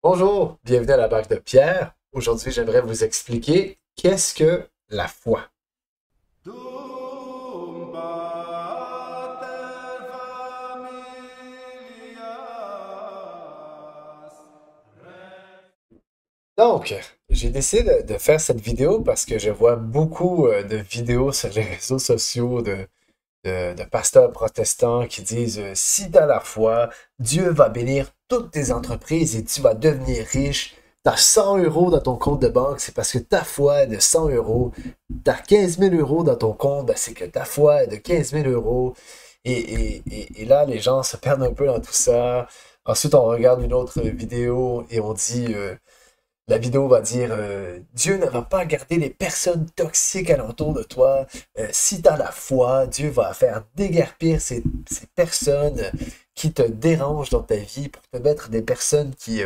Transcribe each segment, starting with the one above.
Bonjour, bienvenue à la Bague de Pierre. Aujourd'hui, j'aimerais vous expliquer qu'est-ce que la foi. Dum pater familias. Donc, j'ai décidé de faire cette vidéo parce que je vois beaucoup de vidéos sur les réseaux sociaux de pasteurs protestants qui disent si tu as la foi, Dieu va bénir toutes tes entreprises et tu vas devenir riche. Tu as 100 euros dans ton compte de banque, c'est parce que ta foi est de 100 euros. Tu as 15 000 euros dans ton compte, ben, c'est que ta foi est de 15 000 euros. Et là, les gens se perdent un peu dans tout ça. Ensuite, on regarde une autre vidéo et on dit la vidéo va dire Dieu ne va pas garder les personnes toxiques alentour de toi. Si tu as la foi, Dieu va faire déguerpir ces personnes qui te dérangent dans ta vie pour te mettre des personnes qui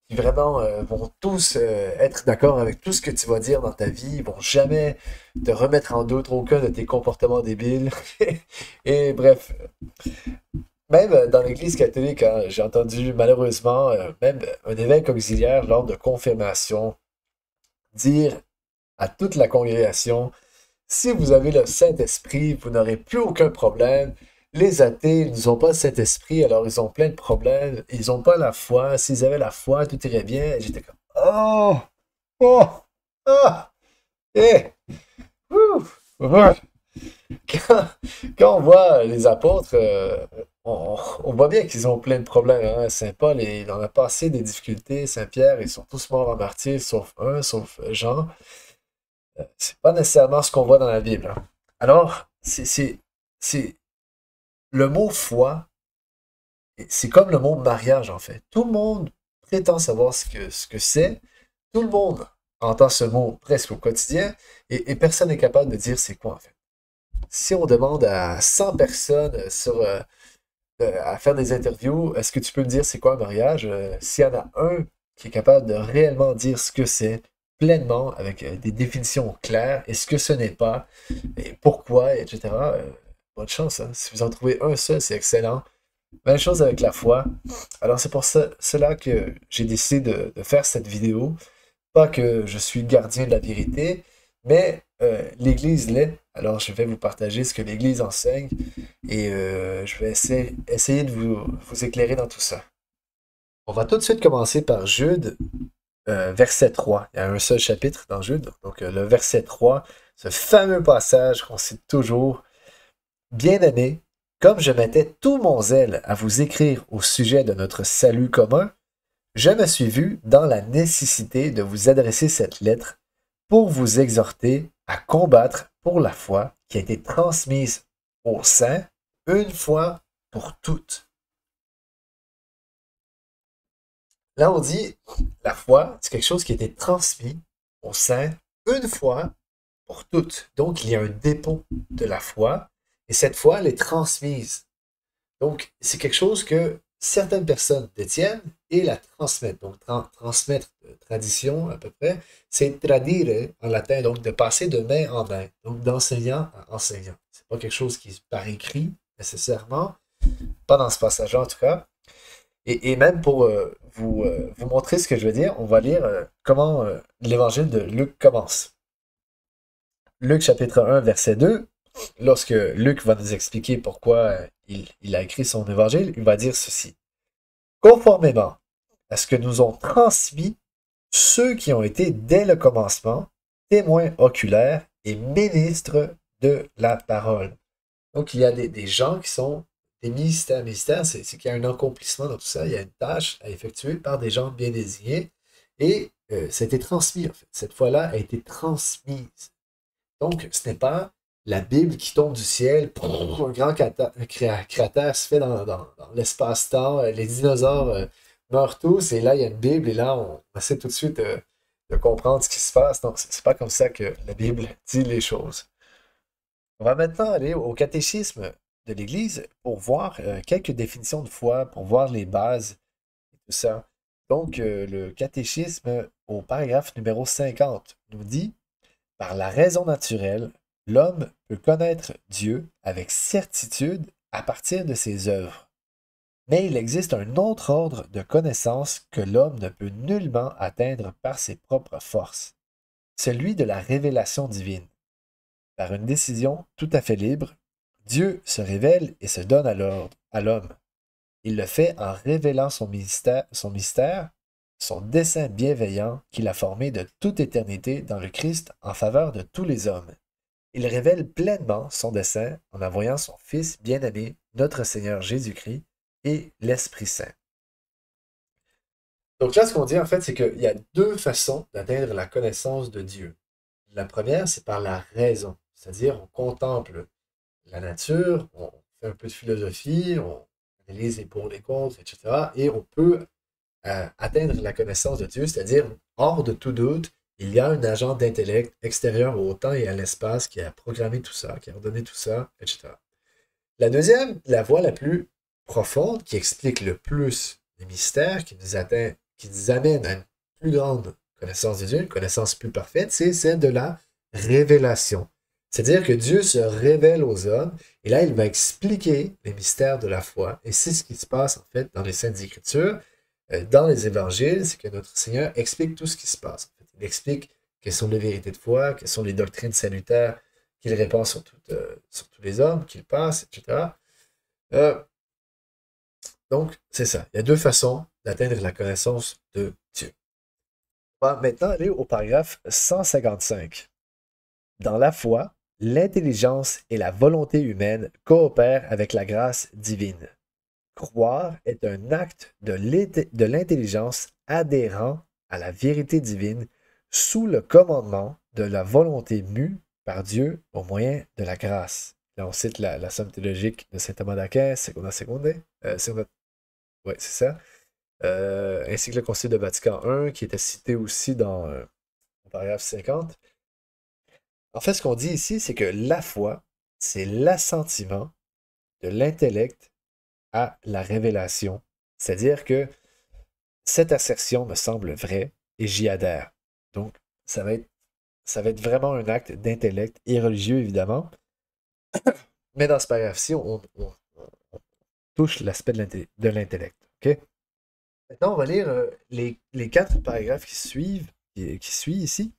vraiment vont tous être d'accord avec tout ce que tu vas dire dans ta vie. Ils vont jamais te remettre en doute aucun de tes comportements débiles. Et bref, même dans l'Église catholique, hein, j'ai entendu malheureusement même un évêque auxiliaire lors de confirmation dire à toute la congrégation, si vous avez le Saint-Esprit, vous n'aurez plus aucun problème. Les athées, ils n'ont pas le Saint-Esprit, alors ils ont plein de problèmes. Ils n'ont pas la foi. S'ils avaient la foi, tout irait bien. Et j'étais comme, oh, oh, ah, eh, ouh, ouais. Quand, quand on voit les apôtres, on voit bien qu'ils ont plein de problèmes. Hein. Saint Paul, il en a passé des difficultés. Saint Pierre, ils sont tous morts en martyr, sauf un, sauf Jean. C'est pas nécessairement ce qu'on voit dans la Bible. Hein. Alors, c'est le mot foi, c'est comme le mot mariage en fait. Tout le monde prétend savoir ce que c'est. Tout le monde entend ce mot presque au quotidien et personne n'est capable de dire c'est quoi en fait. Si on demande à 100 personnes à faire des interviews, est-ce que tu peux me dire c'est quoi un mariage? S'il y en a un qui est capable de réellement dire ce que c'est pleinement, avec des définitions claires, et ce que ce n'est pas, et pourquoi, etc., bonne chance. Hein. Si vous en trouvez un seul, c'est excellent. Même chose avec la foi. Alors c'est pour cela que j'ai décidé de faire cette vidéo. Pas que je suis gardien de la vérité, mais l'Église l'est. Alors je vais vous partager ce que l'Église enseigne et je vais essayer de vous éclairer dans tout ça. On va tout de suite commencer par Jude, verset 3. Il y a un seul chapitre dans Jude. Donc le verset 3, ce fameux passage qu'on cite toujours. Bien-aimés, comme je mettais tout mon zèle à vous écrire au sujet de notre salut commun, je me suis vu dans la nécessité de vous adresser cette lettre pour vous exhorter à combattre pour la foi qui a été transmise aux saints une fois pour toutes. Là, on dit la foi, c'est quelque chose qui a été transmis aux saints une fois pour toutes. Donc, il y a un dépôt de la foi et cette foi, elle est transmise. Donc, c'est quelque chose que certaines personnes détiennent et la transmettent. Donc, transmettre de tradition à peu près, c'est tradire en latin, donc de passer de main en main, donc d'enseignant à enseignant. C'est pas quelque chose qui est par écrit nécessairement, pas dans ce passage-là en tout cas. Et même pour vous montrer ce que je veux dire, on va lire comment l'évangile de Luc commence. Luc chapitre 1, verset 2. Lorsque Luc va nous expliquer pourquoi il a écrit son évangile, il va dire ceci. Conformément à ce que nous ont transmis ceux qui ont été dès le commencement témoins oculaires et ministres de la parole. Donc il y a des gens qui sont des ministères. Ministères, c'est qu'il y a un accomplissement dans tout ça, il y a une tâche à effectuer par des gens bien désignés et ça a été transmis en fait. Cette fois-là a été transmise. Donc, ce n'est pas la Bible qui tombe du ciel, un grand cratère se fait dans l'espace-temps, les dinosaures meurent tous, et là, il y a une Bible, et là, on essaie tout de suite de comprendre ce qui se passe. Non, c'est pas comme ça que la Bible dit les choses. On va maintenant aller au catéchisme de l'Église pour voir quelques définitions de foi, pour voir les bases et tout ça. Donc, le catéchisme, au paragraphe numéro 50, nous dit par la raison naturelle, l'homme peut connaître Dieu avec certitude à partir de ses œuvres. Mais il existe un autre ordre de connaissance que l'homme ne peut nullement atteindre par ses propres forces, celui de la révélation divine. Par une décision tout à fait libre, Dieu se révèle et se donne à l'homme. Il le fait en révélant son dessein bienveillant qu'il a formé de toute éternité dans le Christ en faveur de tous les hommes. Il révèle pleinement son dessein en envoyant son Fils bien-aimé, notre Seigneur Jésus-Christ, et l'Esprit Saint. Donc là, ce qu'on dit en fait, c'est qu'il y a deux façons d'atteindre la connaissance de Dieu. La première, c'est par la raison, c'est-à-dire on contemple la nature, on fait un peu de philosophie, on analyse les pour, les contre, etc. Et on peut atteindre la connaissance de Dieu, c'est-à-dire hors de tout doute, il y a un agent d'intellect extérieur au temps et à l'espace qui a programmé tout ça, qui a ordonné tout ça, etc. La deuxième, la voie la plus profonde, qui explique le plus les mystères, qui nous amène à une plus grande connaissance de Dieu, une connaissance plus parfaite, c'est celle de la révélation. C'est-à-dire que Dieu se révèle aux hommes, et là, il va expliquer les mystères de la foi. Et c'est ce qui se passe, en fait, dans les Saintes Écritures, dans les Évangiles, c'est que notre Seigneur explique tout ce qui se passe. En fait, il explique quelles sont les vérités de foi, quelles sont les doctrines salutaires qu'il répand sur tous les hommes, qu'il passe, etc. Donc, c'est ça. Il y a deux façons d'atteindre la connaissance de Dieu. On va maintenant aller au paragraphe 155. Dans la foi, l'intelligence et la volonté humaine coopèrent avec la grâce divine. Croire est un acte de l'intelligence adhérent à la vérité divine sous le commandement de la volonté mue par Dieu au moyen de la grâce. Là, on cite la somme théologique de saint Thomas d'Aquin, Seconda Seconde. Ouais, c'est ça. Ainsi que le Concile de Vatican I, qui était cité aussi dans le paragraphe 50. En fait, ce qu'on dit ici, c'est que la foi, c'est l'assentiment de l'intellect à la révélation. C'est-à-dire que cette assertion me semble vraie et j'y adhère. Donc, ça va être vraiment un acte d'intellect et religieux, évidemment. Mais dans ce paragraphe-ci, on touche l'aspect de l'intellect. OK? Maintenant, on va lire les quatre paragraphes qui suivent ici,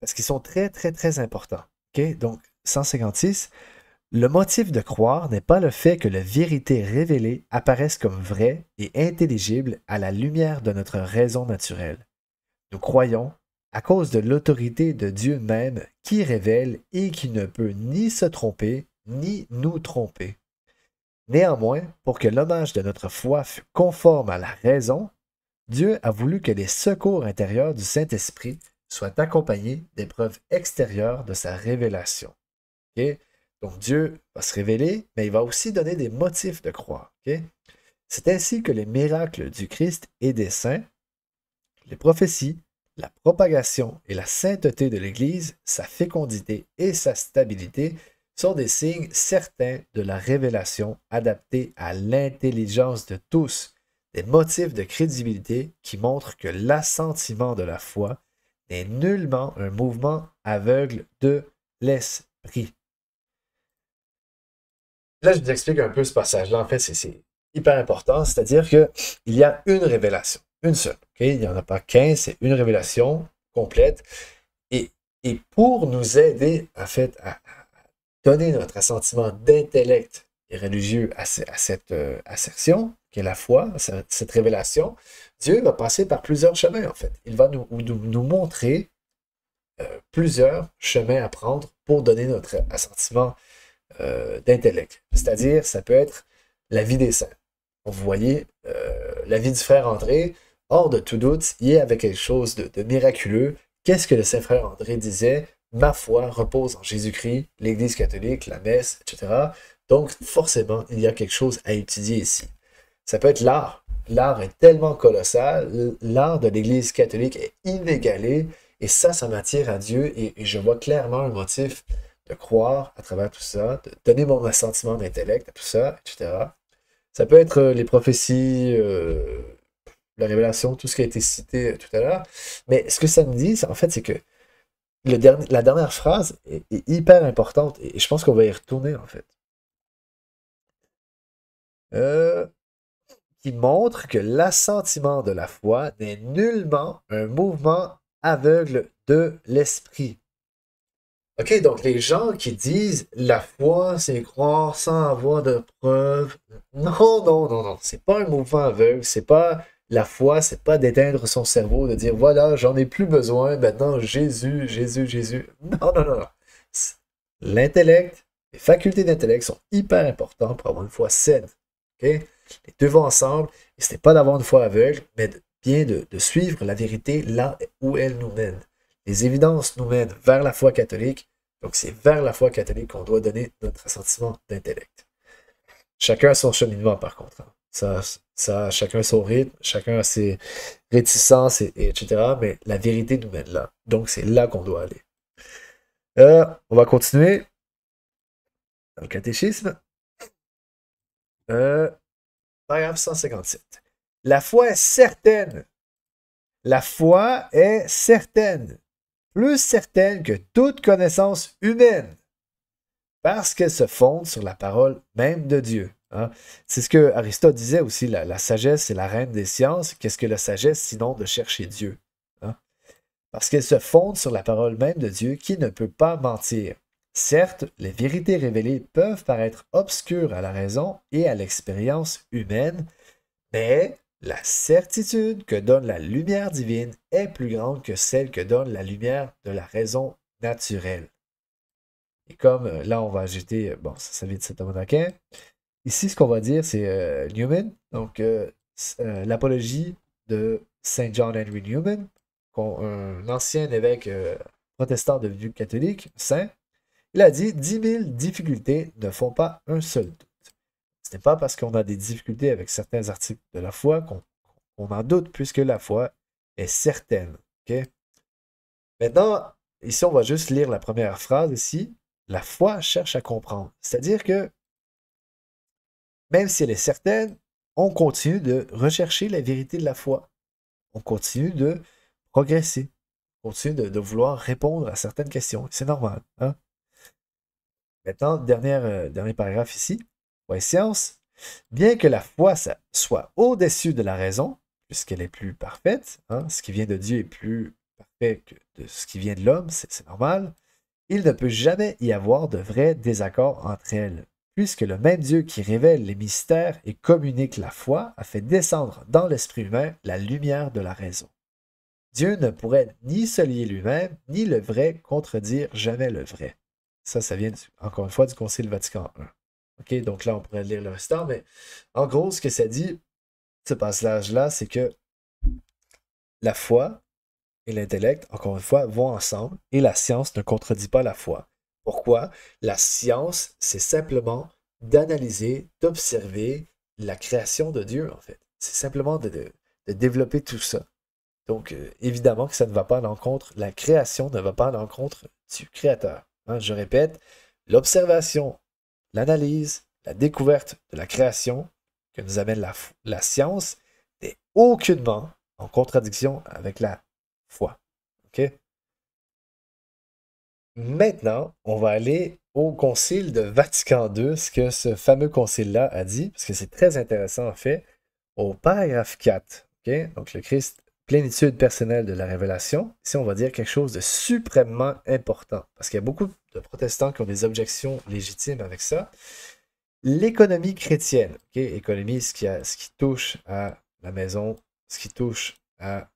parce qu'ils sont très, très, très importants. OK? Donc, 156. Le motif de croire n'est pas le fait que la vérité révélée apparaisse comme vraie et intelligible à la lumière de notre raison naturelle. Nous croyons, à cause de l'autorité de Dieu même qui révèle et qui ne peut ni se tromper, ni nous tromper. Néanmoins, pour que l'hommage de notre foi fût conforme à la raison, Dieu a voulu que les secours intérieurs du Saint-Esprit soient accompagnés des preuves extérieures de sa révélation. Okay? Donc Dieu va se révéler, mais il va aussi donner des motifs de croire. Okay? C'est ainsi que les miracles du Christ et des saints, les prophéties, la propagation et la sainteté de l'Église, sa fécondité et sa stabilité sont des signes certains de la révélation adaptée à l'intelligence de tous, des motifs de crédibilité qui montrent que l'assentiment de la foi n'est nullement un mouvement aveugle de l'esprit. Là, je vous explique un peu ce passage-là. En fait, c'est hyper important. C'est-à-dire qu'il y a une révélation, une seule. Okay? Il n'y en a pas 15, c'est une révélation complète. Et pour nous aider, en fait, à donner notre assentiment d'intellect et religieux à cette assertion, qui est la foi, cette révélation, Dieu va passer par plusieurs chemins, en fait. Il va nous montrer plusieurs chemins à prendre pour donner notre assentiment d'intellect. C'est-à-dire, ça peut être la vie des saints. Vous voyez, la vie du frère André, hors de tout doute, il y avait quelque chose de miraculeux. Qu'est-ce que le saint frère André disait? Ma foi repose en Jésus-Christ, l'Église catholique, la messe, etc. Donc, forcément, il y a quelque chose à étudier ici. Ça peut être l'art. L'art est tellement colossal. L'art de l'Église catholique est inégalé. Et ça m'attire à Dieu. Et je vois clairement un motif de croire à travers tout ça, de donner mon assentiment d'intellect à tout ça, etc. Ça peut être les prophéties, la révélation, tout ce qui a été cité tout à l'heure. Mais ce que ça me dit, en fait, c'est que la dernière phrase est hyper importante et je pense qu'on va y retourner, en fait. qui montre que l'assentiment de la foi n'est nullement un mouvement aveugle de l'esprit. OK, donc les gens qui disent la foi, c'est croire sans avoir de preuves. Non, non, non, non. C'est pas un mouvement aveugle. C'est pas la foi, c'est pas d'éteindre son cerveau, de dire voilà, j'en ai plus besoin, maintenant Jésus, Jésus, Jésus. Non, non, non, non. L'intellect, les facultés d'intellect sont hyper importantes pour avoir une foi saine. OK? Les deux vont ensemble, et ce n'est pas d'avoir une foi aveugle, mais bien de suivre la vérité là où elle nous mène. Les évidences nous mènent vers la foi catholique, donc c'est vers la foi catholique qu'on doit donner notre assentiment d'intellect. Chacun a son cheminement, par contre. Chacun a son rythme, chacun a ses réticences, etc. Mais la vérité nous mène là. Donc c'est là qu'on doit aller. On va continuer dans le catéchisme. Paragraphe 157. La foi est certaine. La foi est certaine. Plus certaine que toute connaissance humaine. Parce qu'elle se fonde sur la parole même de Dieu. Hein? C'est ce que Aristote disait aussi, la sagesse est la reine des sciences. Qu'est-ce que la sagesse sinon de chercher Dieu? Hein? Parce qu'elle se fonde sur la parole même de Dieu qui ne peut pas mentir. Certes, les vérités révélées peuvent paraître obscures à la raison et à l'expérience humaine, mais la certitude que donne la lumière divine est plus grande que celle que donne la lumière de la raison naturelle. Et comme là, on va ajouter, bon, ça vient de cet homme d'Aquin. Ici, ce qu'on va dire, c'est Newman, donc l'apologie de Saint John Henry Newman, un ancien évêque protestant devenu catholique, saint. Il a dit 10 000 difficultés ne font pas un seul doute. Ce n'est pas parce qu'on a des difficultés avec certains articles de la foi qu'on en doute, puisque la foi est certaine. Okay? Maintenant, ici, on va juste lire la première phrase ici. La foi cherche à comprendre. C'est-à-dire que même si elle est certaine, on continue de rechercher la vérité de la foi. On continue de progresser. On continue de vouloir répondre à certaines questions. C'est normal. Hein? Maintenant, dernier paragraphe ici. Foi et science. Bien que la foi soit au-dessus de la raison, puisqu'elle est plus parfaite, hein, ce qui vient de Dieu est plus parfait que de ce qui vient de l'homme, c'est normal, il ne peut jamais y avoir de vrai désaccord entre elles, puisque le même Dieu qui révèle les mystères et communique la foi a fait descendre dans l'esprit humain la lumière de la raison. Dieu ne pourrait ni se lier lui-même, ni le vrai contredire jamais le vrai. Ça vient, encore une fois, du Concile Vatican I. OK, donc là, on pourrait lire le restant, mais en gros, ce que ça dit, ce passage-là, c'est que la foi et l'intellect, encore une fois, vont ensemble et la science ne contredit pas la foi. Pourquoi? La science, c'est simplement d'analyser, d'observer la création de Dieu, en fait. C'est simplement de développer tout ça. Donc, évidemment que ça ne va pas à l'encontre, la création ne va pas à l'encontre du Créateur. Hein, je répète, l'observation, l'analyse, la découverte de la création que nous amène la science n'est aucunement en contradiction avec la foi. OK? Maintenant, on va aller au concile de Vatican II, ce que ce fameux concile-là a dit, parce que c'est très intéressant en fait, au paragraphe 4. OK? Donc le Christ, plénitude personnelle de la révélation. Ici, on va dire quelque chose de suprêmement important, parce qu'il y a beaucoup de protestants qui ont des objections légitimes avec ça. L'économie chrétienne, OK? Économie, ce qui touche à la maison, ce qui touche à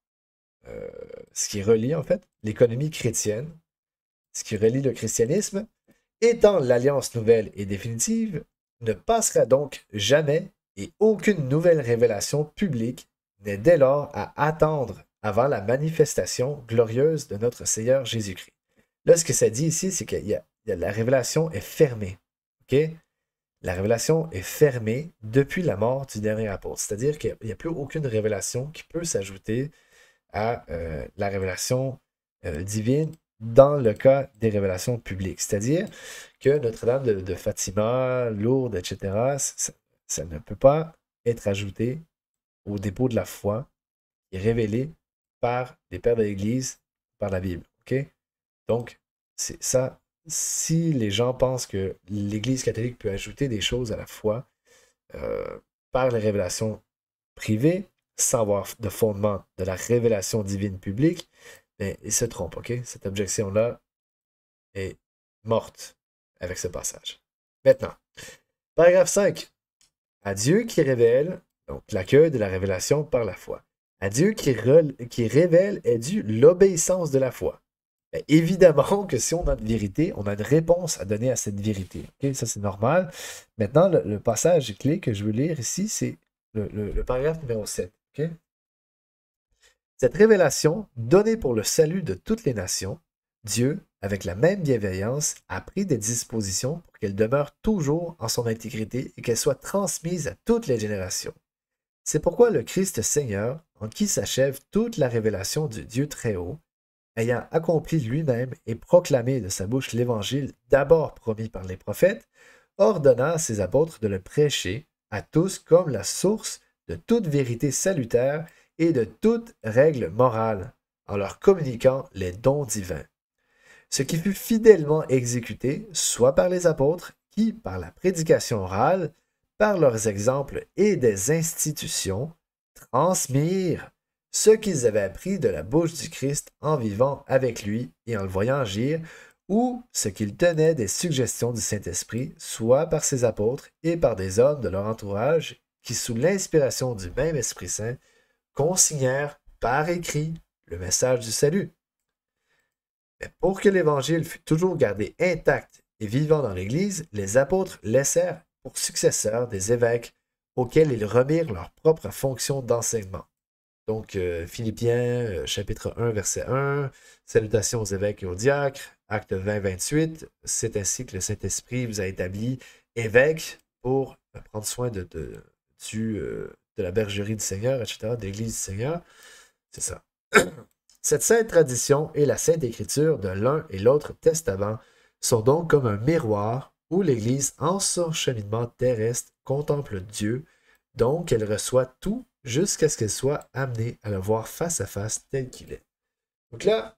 ce qui relie en fait l'économie chrétienne, ce qui relie le christianisme, étant l'alliance nouvelle et définitive, ne passera donc jamais et aucune nouvelle révélation publique n'est dès lors à attendre avant la manifestation glorieuse de notre Seigneur Jésus-Christ. Là, ce que ça dit ici, c'est que la révélation est fermée. OK? La révélation est fermée depuis la mort du dernier apôtre. C'est-à-dire qu'il n'y a plus aucune révélation qui peut s'ajouter à la révélation divine dans le cas des révélations publiques. C'est-à-dire que Notre-Dame de Fatima, Lourdes, etc., ça ne peut pas être ajouté au dépôt de la foi qui est révélé par les pères de l'Église, par la Bible. OK? Donc, c'est ça. Si les gens pensent que l'Église catholique peut ajouter des choses à la foi par les révélations privée, sans avoir de fondement de la révélation divine publique, mais il se trompe, OK? Cette objection-là est morte avec ce passage. Maintenant, paragraphe 5. À Dieu qui révèle, donc l'accueil de la révélation par la foi. À Dieu qui révèle est due l'obéissance de la foi. Bien, évidemment que si on a une vérité, on a une réponse à donner à cette vérité. OK? Ça, c'est normal. Maintenant, le passage clé que je veux lire ici, c'est le paragraphe numéro 7. OK? Cette révélation, donnée pour le salut de toutes les nations, Dieu, avec la même bienveillance, a pris des dispositions pour qu'elle demeure toujours en son intégrité et qu'elle soit transmise à toutes les générations. C'est pourquoi le Christ Seigneur, en qui s'achève toute la révélation du Dieu très haut, ayant accompli lui-même et proclamé de sa bouche l'évangile d'abord promis par les prophètes, ordonna à ses apôtres de le prêcher à tous comme la source de toute vérité salutaire et de toute règle morale, en leur communiquant les dons divins. Ce qui fut fidèlement exécuté, soit par les apôtres, qui, par la prédication orale, par leurs exemples et des institutions, transmirent ce qu'ils avaient appris de la bouche du Christ en vivant avec lui et en le voyant agir, ou ce qu'ils tenaient des suggestions du Saint-Esprit, soit par ses apôtres et par des hommes de leur entourage, qui, sous l'inspiration du même Esprit Saint, consignèrent par écrit le message du salut. Mais pour que l'Évangile fût toujours gardé intact et vivant dans l'Église, les apôtres laissèrent pour successeurs des évêques auxquels ils remirent leur propre fonction d'enseignement. Donc, Philippiens, chapitre 1, verset 1, salutations aux évêques et aux diacres, acte 20, 28, c'est ainsi que le Saint-Esprit vous a établi évêque pour prendre soin de la bergerie du Seigneur, etc., de l'Église du Seigneur. C'est ça. Cette sainte tradition et la sainte écriture de l'un et l'autre testament sont donc comme un miroir où l'Église, en son cheminement terrestre, contemple Dieu, donc elle reçoit tout jusqu'à ce qu'elle soit amenée à le voir face à face tel qu'il est. Donc là,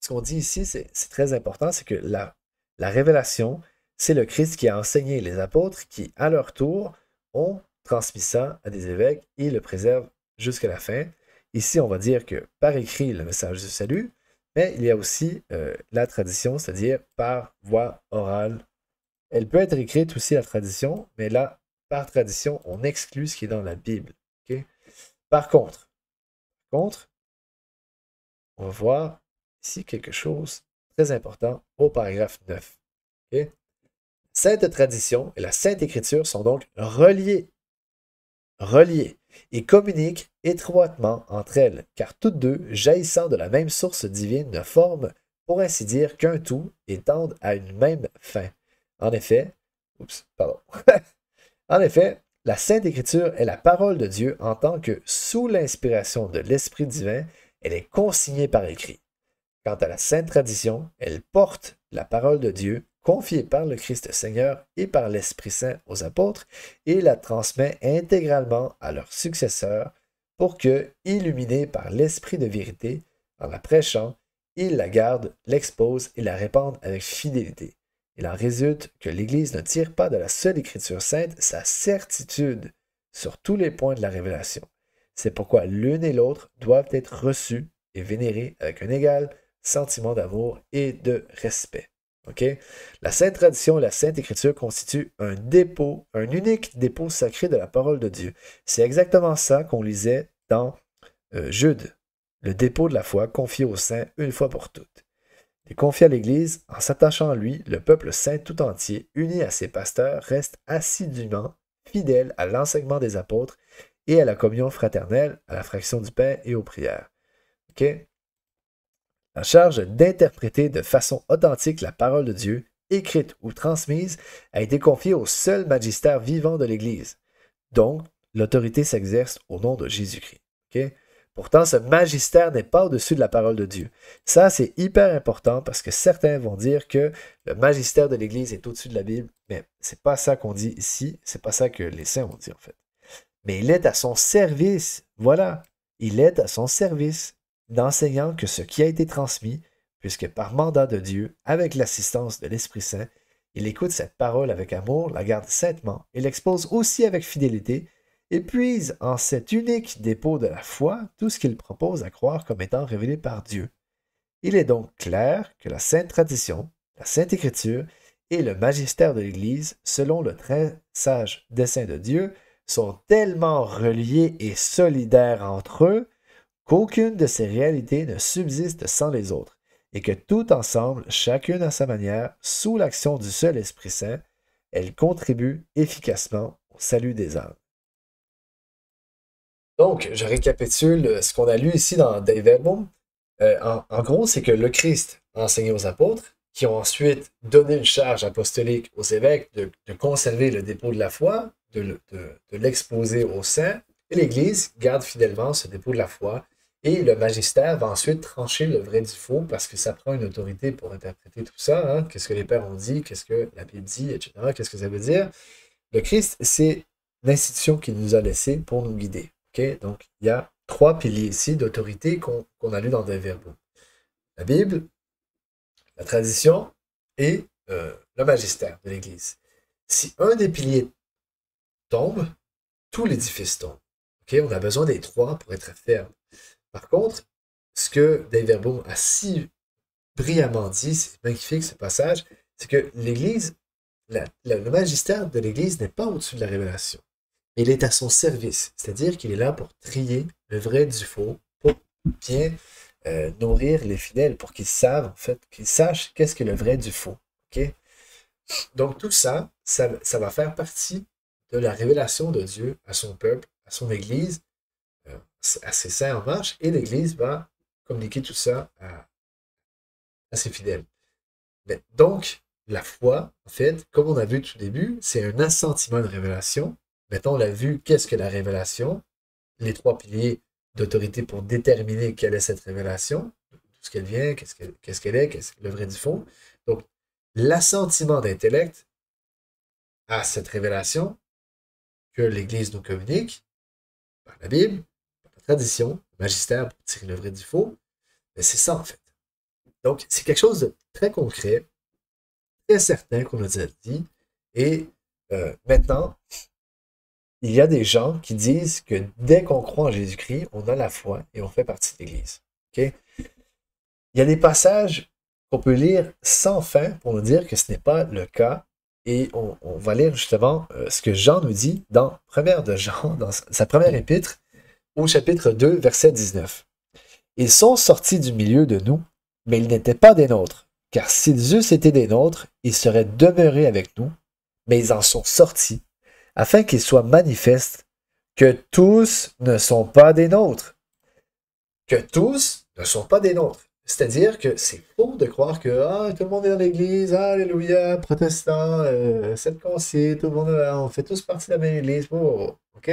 ce qu'on dit ici, c'est très important, c'est que la révélation, c'est le Christ qui a enseigné les apôtres qui, à leur tour, ont transmis ça à des évêques et le préservent jusqu'à la fin. Ici, on va dire que par écrit, le message du salut, mais il y a aussi la tradition, c'est-à-dire par voie orale. Elle peut être écrite aussi, la tradition, mais là, par tradition, on exclut ce qui est dans la Bible. Okay? Par contre, on va voir ici quelque chose de très important au paragraphe 9. Okay? Sainte tradition et la Sainte Écriture sont donc reliées et communiquent étroitement entre elles, car toutes deux, jaillissant de la même source divine, ne forment, pour ainsi dire, qu'un tout et tendent à une même fin. En effet, en effet, la Sainte Écriture est la parole de Dieu en tant que, sous l'inspiration de l'Esprit divin, elle est consignée par écrit. Quant à la Sainte Tradition, elle porte la parole de Dieu confiée par le Christ Seigneur et par l'Esprit Saint aux apôtres et la transmet intégralement à leurs successeurs pour que, illuminés par l'Esprit de vérité, en la prêchant, ils la gardent, l'exposent et la répandent avec fidélité. Il en résulte que l'Église ne tire pas de la seule Écriture sainte sa certitude sur tous les points de la révélation. C'est pourquoi l'une et l'autre doivent être reçues et vénérées avec un égal sentiment d'amour et de respect. Okay? La Sainte Tradition et la Sainte Écriture constituent un unique dépôt sacré de la parole de Dieu. C'est exactement ça qu'on lisait dans Jude, le dépôt de la foi confié aux saints une fois pour toutes. Et confié à l'Église, en s'attachant à lui, le peuple saint tout entier, uni à ses pasteurs, reste assidûment fidèle à l'enseignement des apôtres et à la communion fraternelle, à la fraction du pain et aux prières. Okay? La charge d'interpréter de façon authentique la parole de Dieu, écrite ou transmise, a été confiée au seul magistère vivant de l'Église. Donc, l'autorité s'exerce au nom de Jésus-Christ. Okay? Pourtant, ce magistère n'est pas au-dessus de la parole de Dieu. Ça, c'est hyper important parce que certains vont dire que le magistère de l'Église est au-dessus de la Bible, mais c'est pas ça qu'on dit ici, c'est pas ça que les saints ont dit en fait. Mais il est à son service, voilà, il est à son service d'enseignant que ce qui a été transmis, puisque par mandat de Dieu, avec l'assistance de l'Esprit Saint, il écoute cette parole avec amour, la garde saintement et l'expose aussi avec fidélité, et puise en cet unique dépôt de la foi tout ce qu'il propose à croire comme étant révélé par Dieu. Il est donc clair que la Sainte Tradition, la Sainte Écriture et le magistère de l'Église, selon le très sage dessein de Dieu, sont tellement reliés et solidaires entre eux qu'aucune de ces réalités ne subsiste sans les autres, et que tout ensemble, chacune à sa manière, sous l'action du seul Esprit Saint, elles contribuent efficacement au salut des âmes. Donc, je récapitule ce qu'on a lu ici dans Dei Verbum. En gros, c'est que le Christ a enseigné aux apôtres, qui ont ensuite donné une charge apostolique aux évêques de conserver le dépôt de la foi, de l'exposer aux saints, et l'Église garde fidèlement ce dépôt de la foi, et le magistère va ensuite trancher le vrai du faux, parce que ça prend une autorité pour interpréter tout ça, hein. Qu'est-ce que les pères ont dit, qu'est-ce que la Bible dit, etc., qu'est-ce que ça veut dire. Le Christ, c'est l'institution qu'il nous a laissée pour nous guider. Okay? Donc, il y a 3 piliers ici d'autorité qu'on a lu dans des verbes. La Bible, la tradition et le magistère de l'Église. Si un des piliers tombe, tout l'édifice tombe. Okay? On a besoin des 3 pour être ferme. Par contre, ce que Dei Verbum a si brillamment dit, c'est magnifique ce passage, c'est que l'Église, le magistère de l'Église n'est pas au-dessus de la révélation. Il est à son service, c'est-à-dire qu'il est là pour trier le vrai du faux, pour bien nourrir les fidèles, pour qu'ils savent, en fait, qu'ils sachent qu'est-ce que le vrai du faux. Okay? Donc tout ça, ça va faire partie de la révélation de Dieu à son peuple, à son Église, à ses saints en marche, et l'Église va communiquer tout ça à ses fidèles. Mais donc, la foi, en fait, comme on a vu tout au début, c'est un assentiment de révélation. Maintenant, on a vu qu'est-ce que la révélation, les 3 piliers d'autorité pour déterminer quelle est cette révélation, d'où ce qu'elle vient, qu'est-ce qu'elle est, qu'est-ce que le vrai du faux. Donc, l'assentiment d'intellect à cette révélation que l'Église nous communique, par la Bible, par la tradition, le magistère pour tirer le vrai du faux, mais c'est ça en fait. Donc, c'est quelque chose de très concret, très certain qu'on nous a dit, et maintenant, il y a des gens qui disent que dès qu'on croit en Jésus-Christ, on a la foi et on fait partie de l'Église. Okay? Il y a des passages qu'on peut lire sans fin pour nous dire que ce n'est pas le cas. Et on va lire justement ce que Jean nous dit dans 1 de Jean, dans sa première épître, au chapitre 2, verset 19. Ils sont sortis du milieu de nous, mais ils n'étaient pas des nôtres. Car s'ils eussent été des nôtres, ils seraient demeurés avec nous, mais ils en sont sortis, afin qu'il soit manifeste que tous ne sont pas des nôtres. Que tous ne sont pas des nôtres. C'est-à-dire que c'est faux de croire que tout le monde est dans l'Église, alléluia, protestants, 7 conciles, tout le monde, on fait tous partie de la même Église. Oh, OK?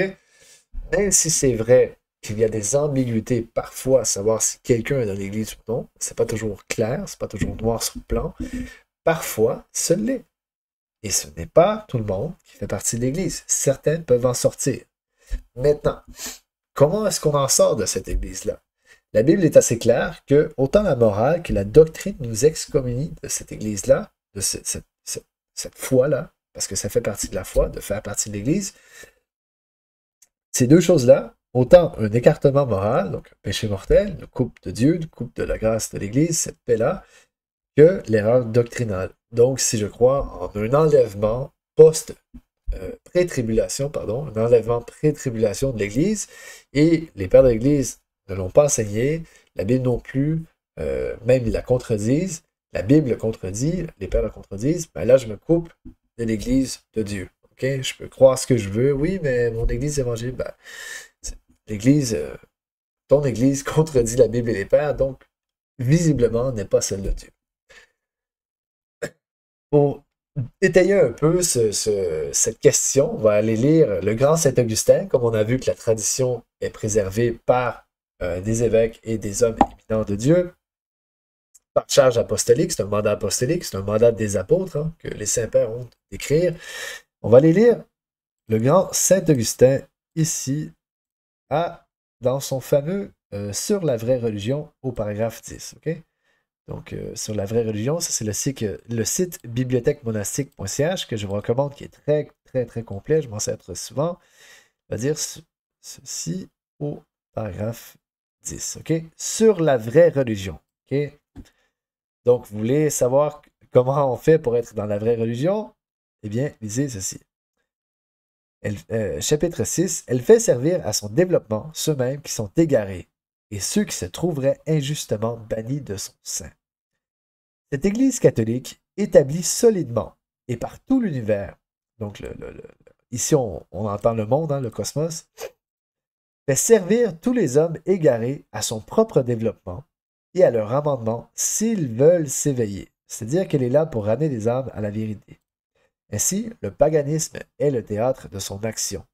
Même si c'est vrai qu'il y a des ambiguïtés parfois à savoir si quelqu'un est dans l'Église ou non, c'est pas toujours clair, c'est pas toujours noir sur blanc, parfois, ce l'est. Et ce n'est pas tout le monde qui fait partie de l'Église. Certains peuvent en sortir. Maintenant, comment est-ce qu'on en sort de cette Église-là? La Bible est assez claire que autant la morale que la doctrine nous excommunie de cette Église-là, de cette foi-là, parce que ça fait partie de la foi, de faire partie de l'Église. Ces 2 choses-là, autant un écartement moral, donc un péché mortel, une coupe de Dieu, une coupe de la grâce de l'Église, cette paix-là, que l'erreur doctrinale. Donc, si je crois en un enlèvement pré-tribulation, un enlèvement pré-tribulation de l'Église, et les pères de l'Église ne l'ont pas enseigné, la Bible non plus, même ils la contredisent, la Bible le contredit, les pères le contredisent, ben là je me coupe de l'Église de Dieu. Okay? Je peux croire ce que je veux, oui, mais mon Église évangélique, l'Église, ton Église contredit la Bible et les pères, donc visiblement n'est pas celle de Dieu. Pour détailler un peu cette question, on va aller lire le grand Saint-Augustin, comme on a vu que la tradition est préservée par des évêques et des hommes éminents de Dieu. Par charge apostolique, c'est un mandat apostolique, c'est un mandat des apôtres que les saints-pères ont d'écrire. On va aller lire le grand Saint-Augustin ici, dans son fameux Sur la vraie religion au paragraphe 10. Okay? Donc, sur la vraie religion, ça c'est le site bibliothèquemonastique.ch que je vous recommande, qui est très, très, très complet. Je m'en sers très souvent. va dire ceci au paragraphe 10, OK? Sur la vraie religion, OK? Donc, vous voulez savoir comment on fait pour être dans la vraie religion? Eh bien, lisez ceci. Chapitre 6, elle fait servir à son développement ceux-mêmes qui sont égarés et ceux qui se trouveraient injustement bannis de son sein. Cette Église catholique, établie solidement et par tout l'univers, donc ici on entend le monde, hein, le cosmos, fait servir tous les hommes égarés à son propre développement et à leur amendement s'ils veulent s'éveiller. C'est-à-dire qu'elle est là pour ramener les âmes à la vérité. Ainsi, le paganisme est le théâtre de son action.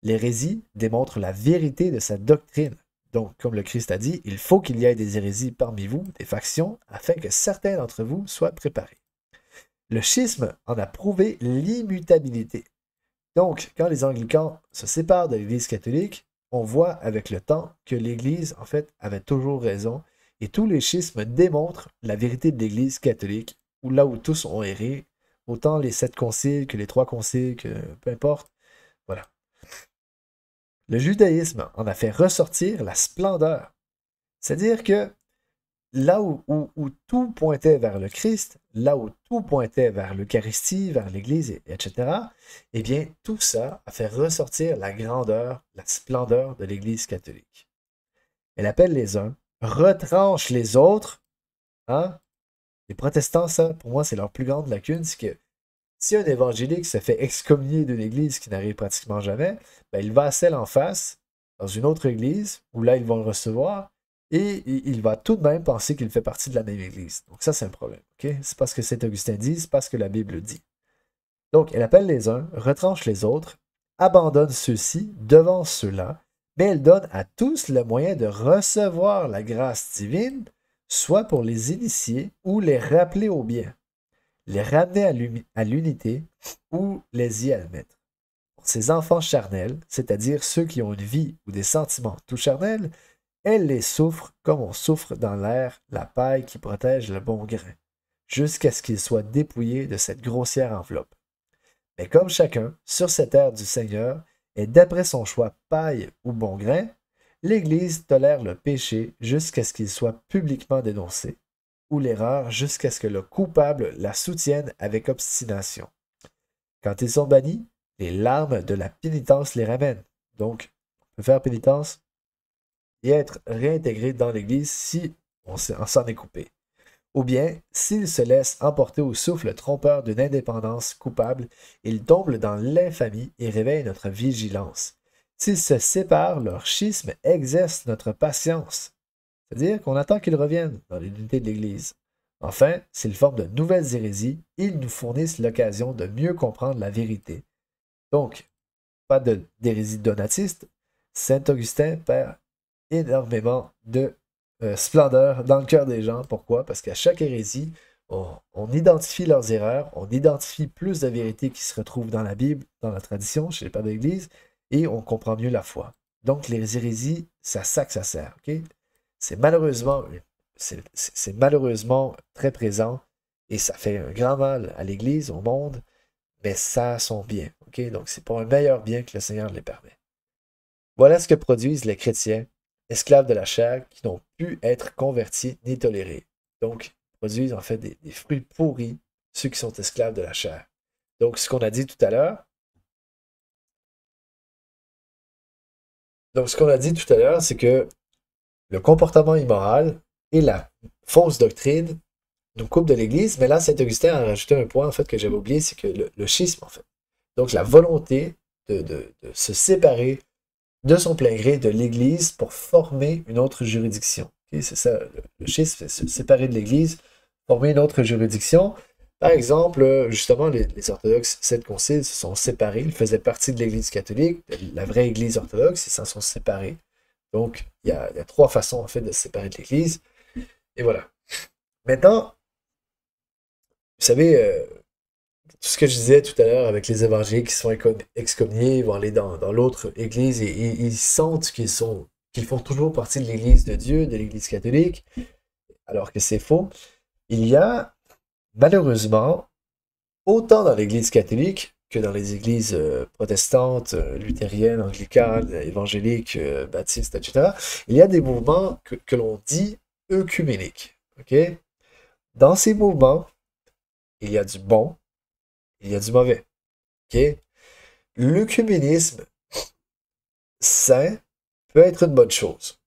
L'hérésie démontre la vérité de sa doctrine. Donc, comme le Christ a dit, il faut qu'il y ait des hérésies parmi vous, des factions, afin que certains d'entre vous soient préparés. Le schisme en a prouvé l'immutabilité. Donc, quand les anglicans se séparent de l'Église catholique, on voit avec le temps que l'Église, en fait, avait toujours raison, et tous les schismes démontrent la vérité de l'Église catholique, où là où tous ont erré, autant les 7 conciles que les 3 conciles, que peu importe, voilà. Le judaïsme en a fait ressortir la splendeur. C'est-à-dire que là où tout pointait vers le Christ, là où tout pointait vers l'Eucharistie, vers l'Église, etc., eh bien, tout ça a fait ressortir la grandeur, la splendeur de l'Église catholique. Elle appelle les uns, retranche les autres. Hein? Les protestants, ça, pour moi, c'est leur plus grande lacune, c'est que si un évangélique se fait excommunier d'une église qui n'arrive pratiquement jamais, ben, il va à celle en face, dans une autre église, où là, ils vont le recevoir, et il va tout de même penser qu'il fait partie de la même église. Donc ça, c'est un problème. Okay? C'est pas ce que Saint Augustin dit, c'est pas ce que la Bible dit. Donc, elle appelle les uns, retranche les autres, abandonne ceux-ci, devance ceux-là, mais elle donne à tous le moyen de recevoir la grâce divine, soit pour les initier ou les rappeler au bien, les ramener à l'unité ou les y admettre. Pour ces enfants charnels, c'est-à-dire ceux qui ont une vie ou des sentiments tout charnels, elle les souffre comme on souffre dans l'air la paille qui protège le bon grain, jusqu'à ce qu'ils soient dépouillés de cette grossière enveloppe. Mais comme chacun, sur cette terre du Seigneur, est d'après son choix paille ou bon grain, l'Église tolère le péché jusqu'à ce qu'il soit publiquement dénoncé, ou l'erreur jusqu'à ce que le coupable la soutienne avec obstination. Quand ils sont bannis, les larmes de la pénitence les ramènent. Donc, on peut faire pénitence et être réintégré dans l'Église si on s'en est coupé. Ou bien, s'ils se laissent emporter au souffle trompeur d'une indépendance coupable, ils tombent dans l'infamie et réveillent notre vigilance. S'ils se séparent, leur schisme exerce notre patience. C'est-à-dire qu'on attend qu'ils reviennent dans l'unité de l'Église. Enfin, s'ils forment de nouvelles hérésies, ils nous fournissent l'occasion de mieux comprendre la vérité. Donc, pas d'hérésie donatiste, Saint Augustin perd énormément de splendeur dans le cœur des gens. Pourquoi? Parce qu'à chaque hérésie, on identifie leurs erreurs, on identifie plus de vérités qui se retrouvent dans la Bible, dans la tradition, chez les pères d'église, et on comprend mieux la foi. Donc, les hérésies, c'est à ça que ça sert. Okay? C'est malheureusement très présent et ça fait un grand mal à l'Église, au monde, mais ça a son bien. Okay? Donc, c'est pour un meilleur bien que le Seigneur les permet. Voilà ce que produisent les chrétiens, esclaves de la chair, qui n'ont pu être convertis ni tolérés. Donc, ils produisent en fait des fruits pourris, ceux qui sont esclaves de la chair. Donc, ce qu'on a dit tout à l'heure, c'est que le comportement immoral et la fausse doctrine nous coupent de l'Église, mais là, Saint-Augustin a rajouté un point en fait que j'avais oublié, c'est que le schisme, en fait. Donc, la volonté de se séparer de son plein gré de l'Église pour former une autre juridiction. Okay? C'est ça, le schisme, c'est se séparer de l'Église, former une autre juridiction. Par exemple, justement, les orthodoxes, 7 conciles se sont séparés, ils faisaient partie de l'Église catholique, de la vraie Église orthodoxe, ils s'en sont séparés. Donc, il y a 3 façons, en fait, de se séparer de l'Église. Et voilà. Maintenant, vous savez, tout ce que je disais tout à l'heure avec les évangéliques qui sont excommuniés, ils vont aller dans l'autre église et ils sentent qu'ils font toujours partie de l'église de Dieu, de l'église catholique, alors que c'est faux. Il y a, malheureusement, autant dans l'église catholique que dans les églises protestantes, luthériennes, anglicanes, évangéliques, baptistes, etc., il y a des mouvements que l'on dit œcuméniques. OK? Dans ces mouvements, il y a du bon, il y a du mauvais. OK? L'œcuménisme sain peut être une bonne chose.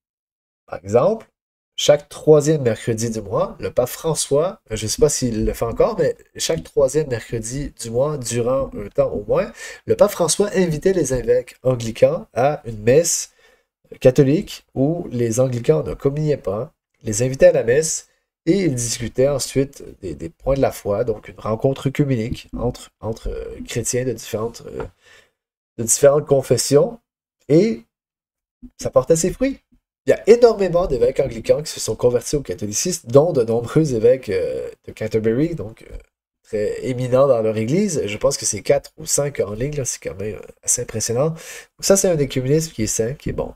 Par exemple, chaque troisième mercredi du mois, le pape François, je ne sais pas s'il le fait encore, mais chaque troisième mercredi du mois, durant un temps au moins, le pape François invitait les évêques anglicans à une messe catholique où les anglicans ne communiaient pas, les invitait à la messe et ils discutaient ensuite des points de la foi, donc une rencontre œcuménique entre chrétiens de différentes confessions et ça portait ses fruits. Il y a énormément d'évêques anglicans qui se sont convertis au catholicisme, dont de nombreux évêques de Canterbury, donc très éminents dans leur église. Je pense que c'est 4 ou 5 en ligne, c'est quand même assez impressionnant. Donc ça, c'est un écuménisme qui est sain, qui est bon.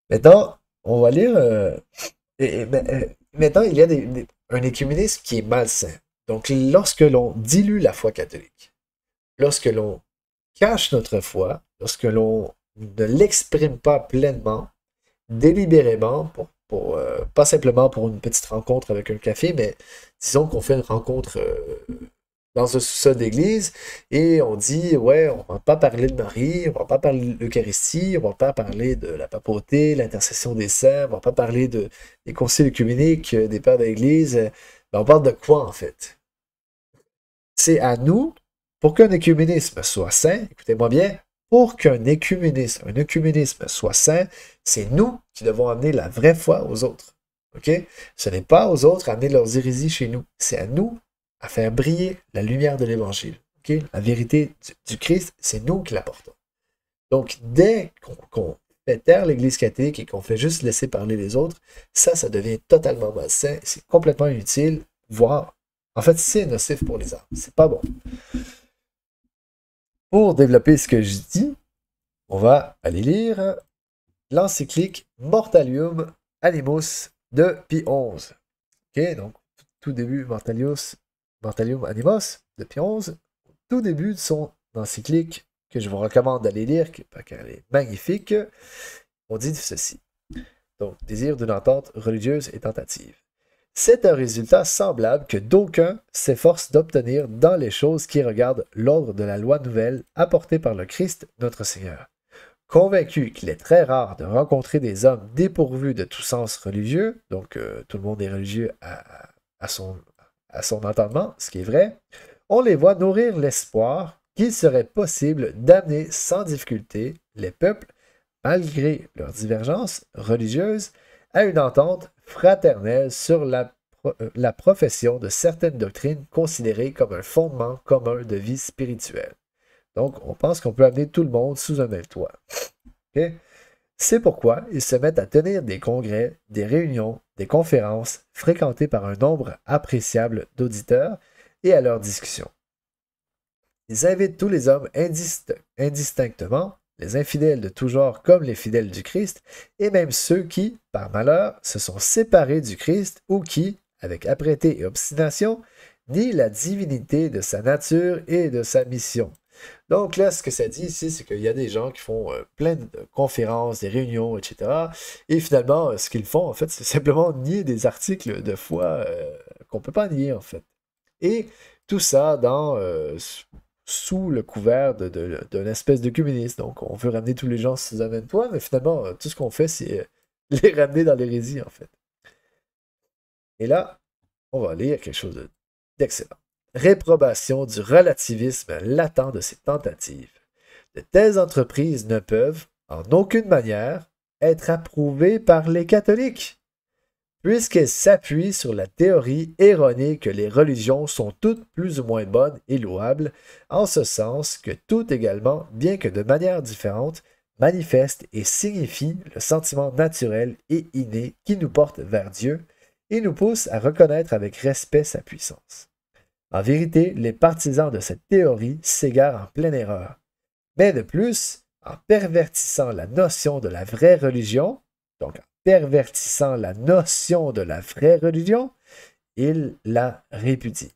Maintenant, on va lire... maintenant, il y a un écuménisme qui est malsain. Donc, lorsque l'on dilue la foi catholique, lorsque l'on cache notre foi, lorsque l'on ne l'exprime pas pleinement, délibérément, pas simplement pour une petite rencontre avec un café, mais disons qu'on fait une rencontre dans un sous-sol d'église et on dit, ouais, on va pas parler de Marie, on va pas parler de l'Eucharistie, on va pas parler de la papauté, l'intercession des saints, on va pas parler des conciles œcuméniques, des pères d'église. Ben, on parle de quoi en fait? C'est à nous, pour qu'un œcuménisme soit sain, écoutez-moi bien, pour qu'un œcuménisme soit sain, c'est nous qui devons amener la vraie foi aux autres. OK? Ce n'est pas aux autres à amener leurs hérésies chez nous. C'est à nous à faire briller la lumière de l'Évangile. OK? La vérité du Christ, c'est nous qui l'apportons. Donc, dès qu'on fait taire l'Église catholique et qu'on fait juste laisser parler les autres, ça devient totalement malsain. C'est complètement inutile, voire, en fait, c'est nocif pour les âmes. C'est pas bon. Pour développer ce que je dis, on va aller lire l'encyclique Mortalium Animus de Pie XI. OK, donc tout début Mortalium Animus de Pie XI, tout début de son encyclique que je vous recommande d'aller lire, qu'elle est magnifique, on dit ceci. Donc, désir d'une entente religieuse et tentative. C'est un résultat semblable que d'aucuns s'efforcent d'obtenir dans les choses qui regardent l'ordre de la loi nouvelle apportée par le Christ notre Seigneur. Convaincu qu'il est très rare de rencontrer des hommes dépourvus de tout sens religieux, donc tout le monde est religieux à son entendement, ce qui est vrai, on les voit nourrir l'espoir qu'il serait possible d'amener sans difficulté les peuples, malgré leurs divergences religieuses, à une entente fraternelle sur la profession de certaines doctrines considérées comme un fondement commun de vie spirituelle. Donc, on pense qu'on peut amener tout le monde sous un même toit. Okay? C'est pourquoi ils se mettent à tenir des congrès, des réunions, des conférences fréquentées par un nombre appréciable d'auditeurs et à leurs discussions. Ils invitent tous les hommes indistinctement, les infidèles de tout genre comme les fidèles du Christ, et même ceux qui, par malheur, se sont séparés du Christ ou qui, avec apprêté et obstination, nient la divinité de sa nature et de sa mission. Donc là, ce que ça dit ici, c'est qu'il y a des gens qui font plein de conférences, des réunions, etc. Et finalement, ce qu'ils font, en fait, c'est simplement nier des articles de foi qu'on ne peut pas nier, en fait. Et tout ça sous le couvert d'une espèce d'œcuménisme. Donc, on veut ramener tous les gens sous un même toit, mais finalement, tout ce qu'on fait, c'est les ramener dans l'hérésie, en fait. Et là, on va lire quelque chose d'excellent. Réprobation du relativisme latent de ces tentatives. De telles entreprises ne peuvent, en aucune manière, être approuvées par les catholiques, puisqu'elles s'appuient sur la théorie erronée que les religions sont toutes plus ou moins bonnes et louables, en ce sens que toutes également, bien que de manière différente, manifestent et signifient le sentiment naturel et inné qui nous porte vers Dieu et nous pousse à reconnaître avec respect sa puissance. En vérité, les partisans de cette théorie s'égarent en pleine erreur. Mais de plus, en pervertissant la notion de la vraie religion, donc en pervertissant la notion de la vraie religion, ils la répudient.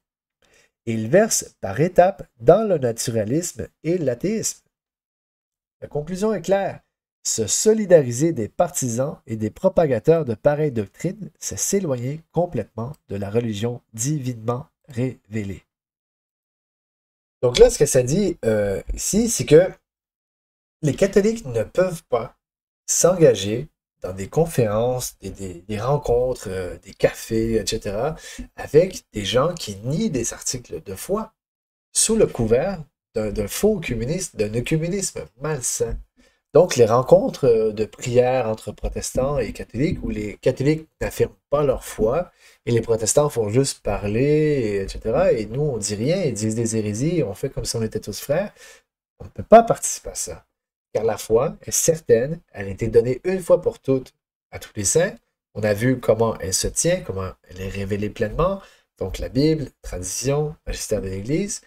et il verse par étapes dans le naturalisme et l'athéisme. La conclusion est claire. Se solidariser des partisans et des propagateurs de pareilles doctrines, c'est s'éloigner complètement de la religion divinement révélée. Donc là, ce que ça dit ici, c'est que les catholiques ne peuvent pas s'engager dans des conférences, des rencontres, des cafés, etc., avec des gens qui nient des articles de foi sous le couvert d'un faux communisme, d'un œcuménisme malsain. Donc, les rencontres de prière entre protestants et catholiques, où les catholiques n'affirment pas leur foi, et les protestants font juste parler, etc., et nous, on dit rien, ils disent des hérésies, et on fait comme si on était tous frères, on ne peut pas participer à ça. Car la foi est certaine, elle a été donnée une fois pour toutes à tous les saints. On a vu comment elle se tient, comment elle est révélée pleinement. Donc la Bible, tradition, magistère de l'Église.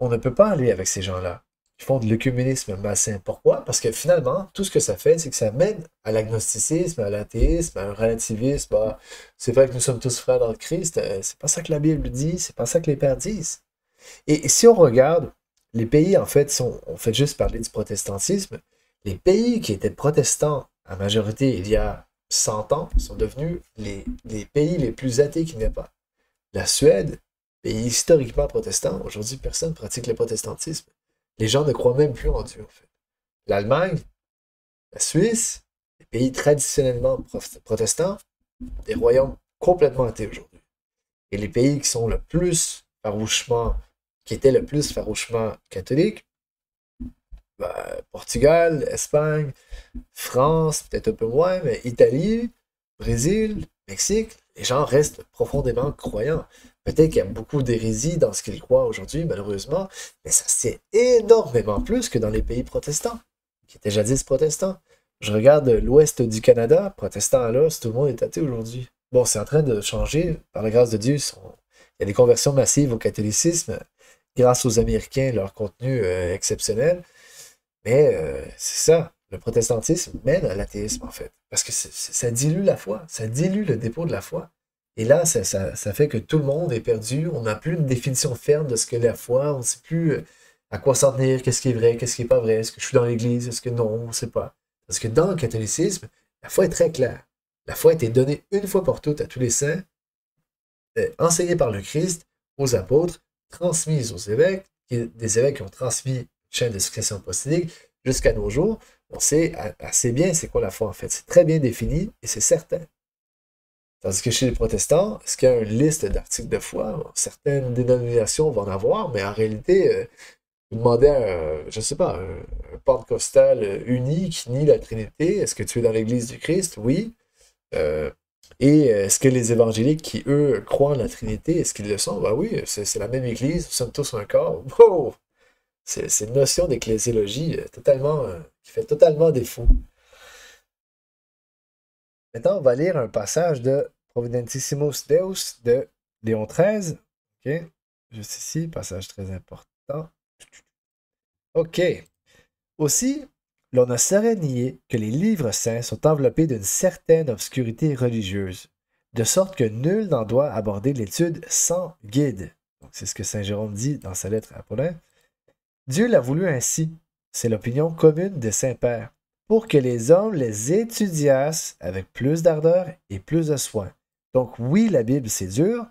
On ne peut pas aller avec ces gens-là qui font de l'œcuménisme malsain. Pourquoi? Parce que finalement, tout ce que ça fait, c'est que ça mène à l'agnosticisme, à l'athéisme, à un relativisme. Ah, c'est vrai que nous sommes tous frères dans le Christ. C'est pas ça que la Bible dit, c'est pas ça que les pères disent. Et si on regarde les pays, en fait, si on fait juste parler du protestantisme, les pays qui étaient protestants à majorité il y a 100 ans sont devenus les pays les plus athées qu'il n'y a pas. La Suède, pays historiquement protestant, aujourd'hui personne ne pratique le protestantisme. Les gens ne croient même plus en Dieu, en fait. L'Allemagne, la Suisse, les pays traditionnellement protestants, des royaumes complètement athées aujourd'hui. Et les pays qui sont le plus farouchement qui était le plus farouchement catholique, Portugal, Espagne, France, peut-être un peu moins, mais Italie, Brésil, Mexique, les gens restent profondément croyants. Peut-être qu'il y a beaucoup d'hérésie dans ce qu'ils croient aujourd'hui, malheureusement, mais ça c'est énormément plus que dans les pays protestants, qui étaient jadis protestants. Je regarde l'ouest du Canada, protestant à l'os, tout le monde est athée aujourd'hui. Bon, c'est en train de changer, par la grâce de Dieu, il y a des conversions massives au catholicisme, grâce aux Américains, leur contenu exceptionnel. Mais c'est ça, le protestantisme mène à l'athéisme, en fait. Parce que ça dilue la foi, ça dilue le dépôt de la foi. Et là, ça fait que tout le monde est perdu, on n'a plus une définition ferme de ce qu'est la foi, on ne sait plus à quoi s'en tenir, qu'est-ce qui est vrai, qu'est-ce qui n'est pas vrai, est-ce que je suis dans l'Église, est-ce que non, on ne sait pas. Parce que dans le catholicisme, la foi est très claire. La foi a été donnée une fois pour toutes à tous les saints, enseignée par le Christ, aux apôtres, transmise aux évêques, des évêques qui ont transmis une chaîne de succession apostolique jusqu'à nos jours. On sait assez bien c'est quoi la foi en fait. C'est très bien défini et c'est certain. Tandis que chez les protestants, est-ce qu'il y a une liste d'articles de foi? Certaines dénominations vont en avoir, mais en réalité, vous demandez à, je ne sais pas, un pentecostal uni qui nie la Trinité, est-ce que tu es dans l'Église du Christ? Oui. Et est-ce que les évangéliques qui, eux, croient en la Trinité, est-ce qu'ils le sont? Ben oui, c'est la même Église, nous sommes tous un corps. Wow! C'est une notion d'ecclésiologie totalement, qui fait totalement défaut. Maintenant, on va lire un passage de Providentissimus Deus de Léon XIII. OK? Juste ici, passage très important. OK. Aussi, l'on ne saurait nier que les livres saints sont enveloppés d'une certaine obscurité religieuse, de sorte que nul n'en doit aborder l'étude sans guide. C'est ce que saint Jérôme dit dans sa lettre à Paulin. Dieu l'a voulu ainsi, c'est l'opinion commune des saints-pères, pour que les hommes les étudiassent avec plus d'ardeur et plus de soin. Donc oui, la Bible c'est dur,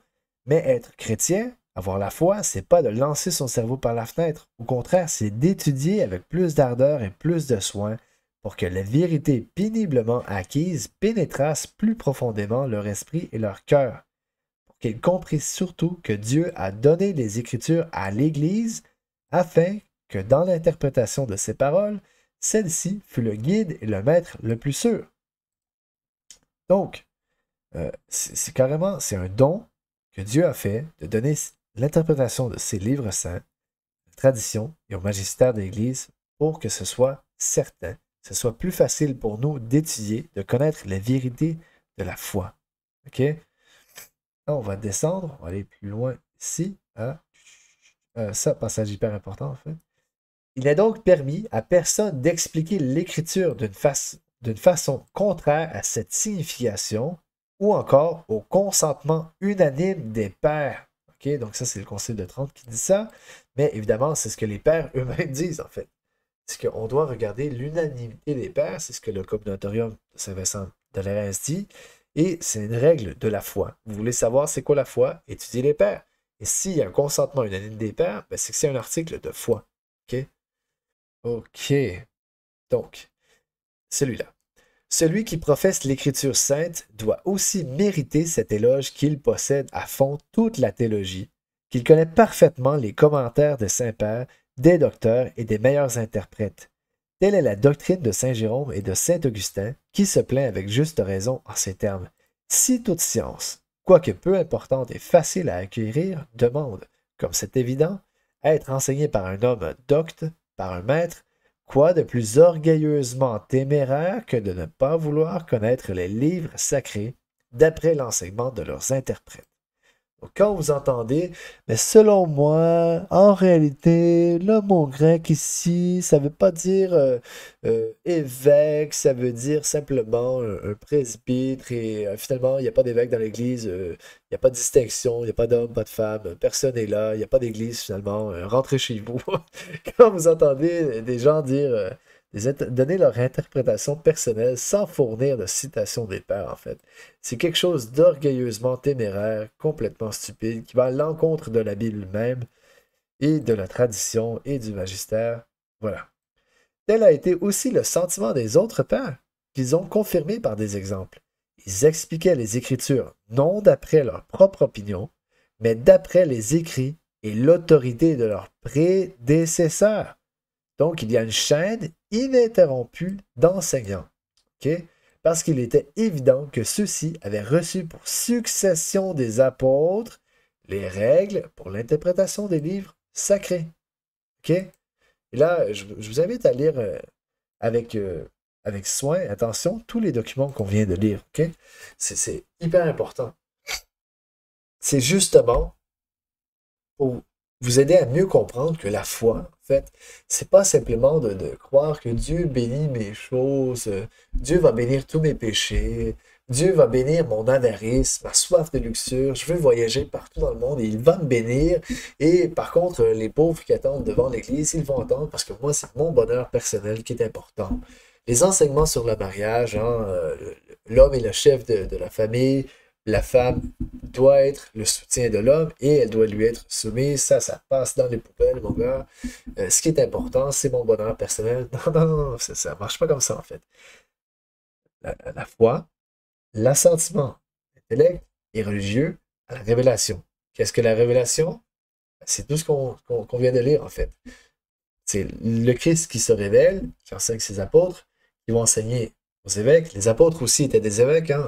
mais être chrétien, avoir la foi, c'est pas de lancer son cerveau par la fenêtre. Au contraire, c'est d'étudier avec plus d'ardeur et plus de soin pour que la vérité péniblement acquise pénétrasse plus profondément leur esprit et leur cœur. Pour qu'ils comprennent surtout que Dieu a donné les Écritures à l'Église afin que dans l'interprétation de ses paroles, celle-ci fut le guide et le maître le plus sûr. Donc, c'est carrément, c'est un don que Dieu a fait de donner l'interprétation de ses livres saints, de tradition et au magistère de l'Église pour que ce soit certain, que ce soit plus facile pour nous d'étudier, de connaître la vérité de la foi. OK? Là, on va descendre, on va aller plus loin ici. Ça, passage hyper important en fait. Il n'est donc permis à personne d'expliquer l'Écriture d'une façon contraire à cette signification ou encore au consentement unanime des pères. OK? Donc ça, c'est le Concile de Trente qui dit ça. Mais évidemment, c'est ce que les pères eux-mêmes disent, en fait. C'est qu'on doit regarder l'unanimité des pères. C'est ce que le Communatorium de Saint-Vincent de Lérins dit. Et c'est une règle de la foi. Vous voulez savoir c'est quoi la foi? Étudiez les pères. Et s'il y a un consentement unanime des pères, ben c'est que c'est un article de foi. OK? OK. Donc, celui-là. Celui qui professe l'Écriture sainte doit aussi mériter cet éloge qu'il possède à fond toute la théologie, qu'il connaît parfaitement les commentaires des saints-pères, des docteurs et des meilleurs interprètes. Telle est la doctrine de saint Jérôme et de saint Augustin, qui se plaint avec juste raison en ces termes. Si toute science, quoique peu importante et facile à acquérir, demande, comme c'est évident, à être enseignée par un homme docte, par un maître, quoi de plus orgueilleusement téméraire que de ne pas vouloir connaître les livres sacrés d'après l'enseignement de leurs interprètes? Donc, quand vous entendez, mais selon moi, en réalité, le mot grec ici, ça ne veut pas dire évêque, ça veut dire simplement un presbytre, et finalement, il n'y a pas d'évêque dans l'Église, il n'y a pas de distinction, il n'y a pas d'homme, pas de femme, personne n'est là, il n'y a pas d'Église finalement, rentrez chez vous. Quand vous entendez des gens dire, donner leur interprétation personnelle sans fournir de citation des pères, en fait. C'est quelque chose d'orgueilleusement téméraire, complètement stupide, qui va à l'encontre de la Bible même, et de la tradition et du magistère. Voilà. Tel a été aussi le sentiment des autres pères, qu'ils ont confirmé par des exemples. Ils expliquaient les Écritures non d'après leur propre opinion, mais d'après les écrits et l'autorité de leurs prédécesseurs. Donc, il y a une chaîne ininterrompue d'enseignants. OK? Parce qu'il était évident que ceux-ci avaient reçu pour succession des apôtres les règles pour l'interprétation des livres sacrés. OK? Et là, je vous invite à lire avec soin, attention, tous les documents qu'on vient de lire. OK? C'est hyper important. C'est justement pour vous aider à mieux comprendre que la foi, en fait, c'est pas simplement de croire que Dieu bénit mes choses, Dieu va bénir tous mes péchés, Dieu va bénir mon avarice, ma soif de luxure, je veux voyager partout dans le monde et il va me bénir. Et par contre, les pauvres qui attendent devant l'Église, ils vont attendre parce que moi, c'est mon bonheur personnel qui est important. Les enseignements sur le mariage, hein, l'homme est le chef de la famille, la femme doit être le soutien de l'homme et elle doit lui être soumise. Ça passe dans les poubelles, mon gars. Ce qui est important, c'est mon bonheur personnel. Non, non, non, non, ça ne marche pas comme ça, en fait. La foi, l'assentiment intellect et religieux à la révélation. Qu'est-ce que la révélation? C'est tout ce qu'on vient de lire, en fait. C'est le Christ qui se révèle, qui enseigne ses apôtres, qui vont enseigner aux évêques. Les apôtres aussi étaient des évêques. Hein.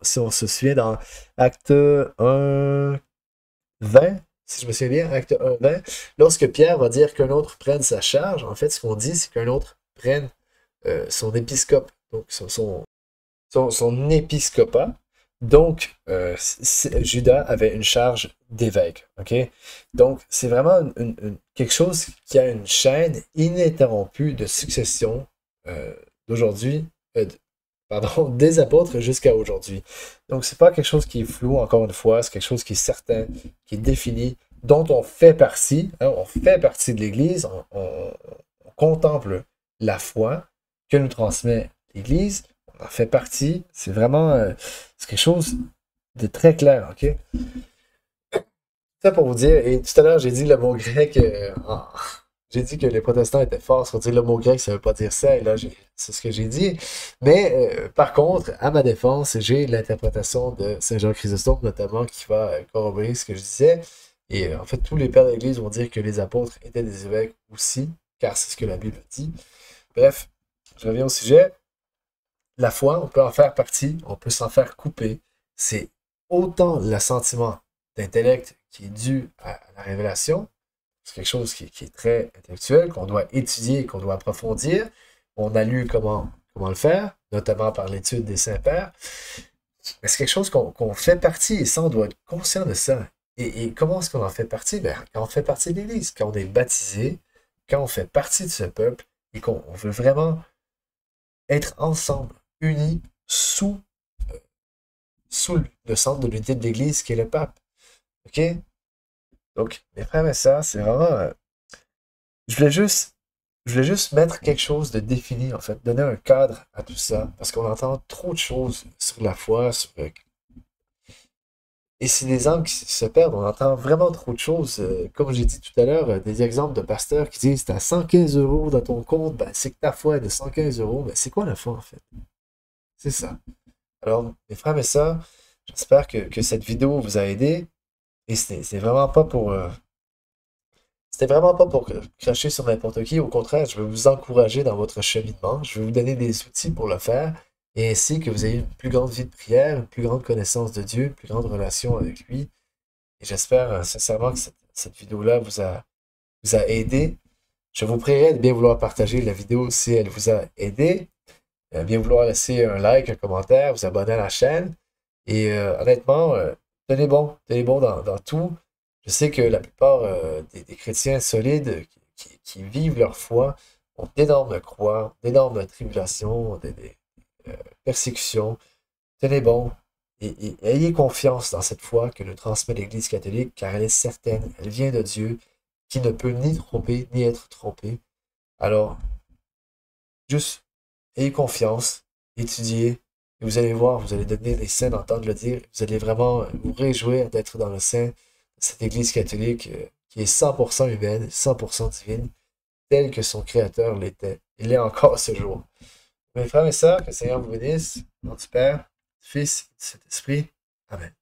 Si on se souvient dans Acte 1, 20, si je me souviens bien, Acte 1, 20, lorsque Pierre va dire qu'un autre prenne sa charge, en fait, ce qu'on dit, c'est qu'un autre prenne son épiscope, donc son épiscopat. Donc, Judas avait une charge d'évêque. Okay? Donc, c'est vraiment quelque chose qui a une chaîne ininterrompue de succession d'aujourd'hui, des apôtres jusqu'à aujourd'hui. Donc, c'est pas quelque chose qui est flou, encore une fois, c'est quelque chose qui est certain, qui est défini, dont on fait partie, hein, on fait partie de l'Église, on contemple la foi que nous transmet l'Église, on en fait partie, c'est vraiment c'est quelque chose de très clair, ok? Ça pour vous dire, et tout à l'heure j'ai dit le mot grec, j'ai dit que les protestants étaient forts sur dire le mot grec, ça veut pas dire ça, et là c'est ce que j'ai dit. Mais par contre, à ma défense, j'ai l'interprétation de Saint Jean Chrysostome notamment qui va corroborer ce que je disais. Et en fait, tous les pères de l'Église vont dire que les apôtres étaient des évêques aussi, car c'est ce que la Bible dit. Bref, je reviens au sujet. La foi, on peut en faire partie, on peut s'en faire couper. C'est autant l'assentiment d'intellect qui est dû à la révélation, c'est quelque chose qui est très intellectuel, qu'on doit étudier, qu'on doit approfondir. On a lu comment le faire, notamment par l'étude des Saints-Pères. Mais c'est quelque chose qu'on fait partie, et ça, on doit être conscient de ça. Et comment est-ce qu'on en fait partie? Ben, quand on fait partie de l'Église, quand on est baptisé, quand on fait partie de ce peuple, et qu'on veut vraiment être ensemble, unis, sous le centre de l'unité de l'Église qui est le pape. OK? Donc, mes frères et sœurs, c'est vraiment... je voulais juste, je voulais juste mettre quelque chose de défini, en fait, donner un cadre à tout ça, parce qu'on entend trop de choses sur la foi, et si les âmes qui se perdent, on entend vraiment trop de choses. Comme j'ai dit tout à l'heure, des exemples de pasteurs qui disent t'as 115 euros dans ton compte, ben, c'est que ta foi est de 115 euros. Ben, c'est quoi la foi en fait? C'est ça. Alors, mes frères et sœurs, j'espère que cette vidéo vous a aidé. Et c'est vraiment pas pour. C'était vraiment pas pour cracher sur n'importe qui. Au contraire, je veux vous encourager dans votre cheminement. Je vais vous donner des outils pour le faire. Et ainsi que vous ayez une plus grande vie de prière, une plus grande connaissance de Dieu, une plus grande relation avec lui. Et j'espère sincèrement que cette vidéo-là vous a aidé. Je vous prierai de bien vouloir partager la vidéo si elle vous a aidé. Bien vouloir laisser un like, un commentaire, vous abonner à la chaîne. Et honnêtement, tenez bon dans tout. Je sais que la plupart des chrétiens solides qui vivent leur foi ont d'énormes croix, d'énormes tribulations, des persécutions. Tenez bon et ayez confiance dans cette foi que nous transmet l'Église catholique, car elle est certaine, elle vient de Dieu, qui ne peut ni tromper ni être trompé. Alors, juste ayez confiance, étudiez, et vous allez voir, vous allez devenir des saints d'entendre le dire, vous allez vraiment vous réjouir d'être dans le sein de cette Église catholique qui est 100% humaine, 100% divine, telle que son Créateur l'était. Il est encore ce jour. Mes frères et sœurs, que le Seigneur vous bénisse, nom du Père, du Fils et du Saint-Esprit. Amen.